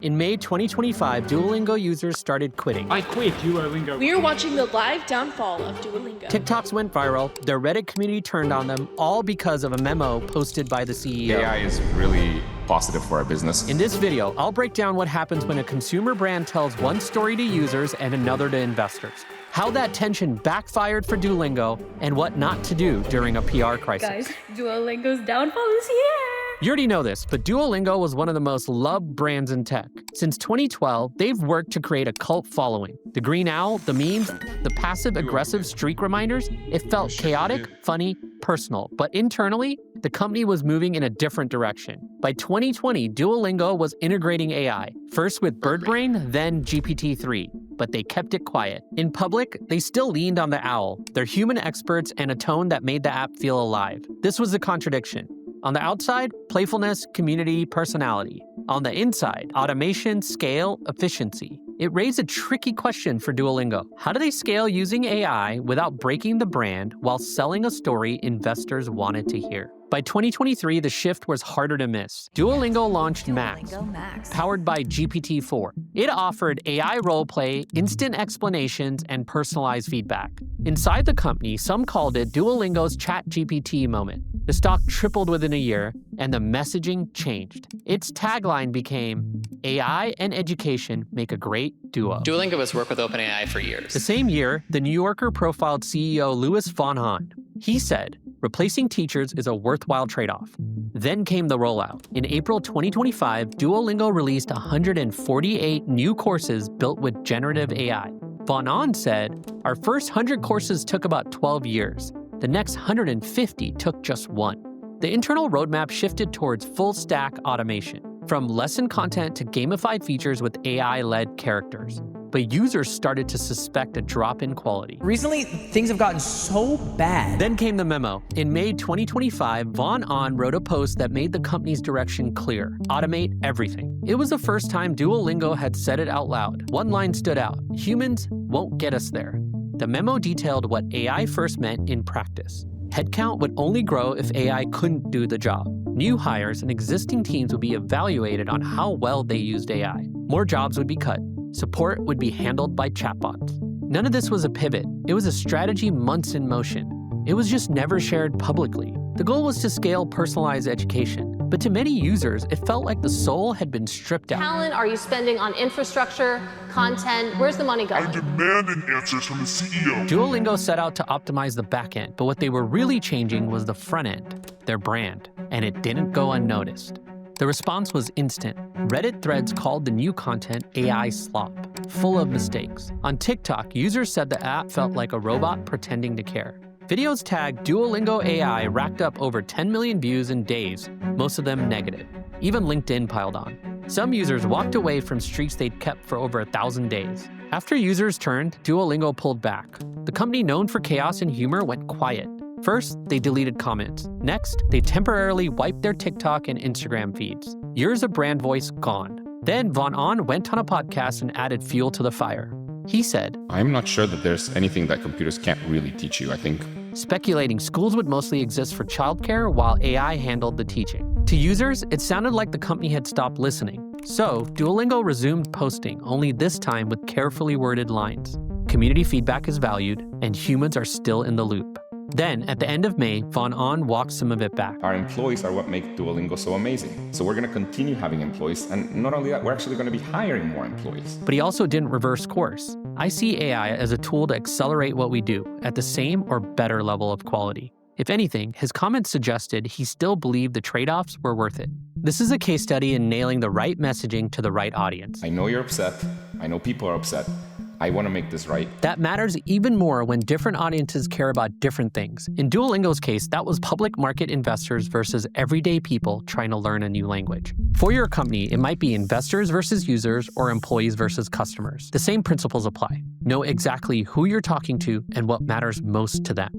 In May 2025, Duolingo users started quitting. I quit Duolingo. We are watching the live downfall of Duolingo. TikToks went viral, their Reddit community turned on them, all because of a memo posted by the CEO. AI is really positive for our business. In this video, I'll break down what happens when a consumer brand tells one story to users and another to investors. How that tension backfired for Duolingo, and what not to do during a PR crisis. Guys, Duolingo's downfall is here. You already know this, but Duolingo was one of the most loved brands in tech. Since 2012, they've worked to create a cult following. The green owl, the memes, the passive-aggressive streak reminders, it felt chaotic, funny, personal. But internally, the company was moving in a different direction. By 2020, Duolingo was integrating AI, first with BirdBrain, then GPT-3. But they kept it quiet. In public, they still leaned on the owl, their human experts, and a tone that made the app feel alive. This was a contradiction. On the outside, playfulness, community, personality. On the inside, automation, scale, efficiency. It raised a tricky question for Duolingo. How do they scale using AI without breaking the brand while selling a story investors wanted to hear? By 2023, the shift was harder to miss. Duolingo launched Max, powered by GPT-4. It offered AI roleplay, instant explanations, and personalized feedback. Inside the company, some called it Duolingo's ChatGPT moment. The stock tripled within a year, and the messaging changed. Its tagline became, AI and education make a great duo. Duolingo has worked with OpenAI for years. The same year, The New Yorker profiled CEO Louis von Hahn. He said, replacing teachers is a worthwhile trade-off. Then came the rollout. In April 2025, Duolingo released 148 new courses built with generative AI. Von Hahn said, our first 100 courses took about 12 years. The next 150 took just one. The internal roadmap shifted towards full-stack automation, from lesson content to gamified features with AI-led characters. But users started to suspect a drop in quality. Recently, things have gotten so bad. Then came the memo. In May 2025, Von Hahn wrote a post that made the company's direction clear. Automate everything. It was the first time Duolingo had said it out loud. One line stood out. Humans won't get us there. The memo detailed what AI first meant in practice. Headcount would only grow if AI couldn't do the job. New hires and existing teams would be evaluated on how well they used AI. More jobs would be cut. Support would be handled by chatbots. None of this was a pivot. It was a strategy months in motion. It was just never shared publicly. The goal was to scale personalized education. But to many users, it felt like the soul had been stripped out. Talent are you spending on infrastructure, content? Where's the money going? I'm demanding answers from the CEO. Duolingo set out to optimize the back end, but what they were really changing was the front end, their brand, and it didn't go unnoticed. The response was instant. Reddit threads called the new content AI slop, full of mistakes. On TikTok, users said the app felt like a robot pretending to care. Videos tagged Duolingo AI racked up over 10 million views in days, most of them negative. Even LinkedIn piled on. Some users walked away from streaks they'd kept for over 1,000 days. After users turned, Duolingo pulled back. The company known for chaos and humor went quiet. First, they deleted comments. Next, they temporarily wiped their TikTok and Instagram feeds. Years of brand voice gone. Then Von Hahn went on a podcast and added fuel to the fire. He said, I'm not sure that there's anything that computers can't really teach you. I think speculating schools would mostly exist for childcare while AI handled the teaching. To users, it sounded like the company had stopped listening. So, Duolingo resumed posting, only this time with carefully worded lines. Community feedback is valued, and humans are still in the loop. Then, at the end of May, Von Hahn walked some of it back. our employees are what make Duolingo so amazing. So we're going to continue having employees. And not only that, we're actually going to be hiring more employees. But he also didn't reverse course. I see AI as a tool to accelerate what we do at the same or better level of quality. If anything, his comments suggested he still believed the trade-offs were worth it. This is a case study in nailing the right messaging to the right audience. I know you're upset. I know people are upset. I want to make this right. That matters even more when different audiences care about different things. In Duolingo's case, that was public market investors versus everyday people trying to learn a new language. For your company, it might be investors versus users or employees versus customers. The same principles apply. Know exactly who you're talking to and what matters most to them.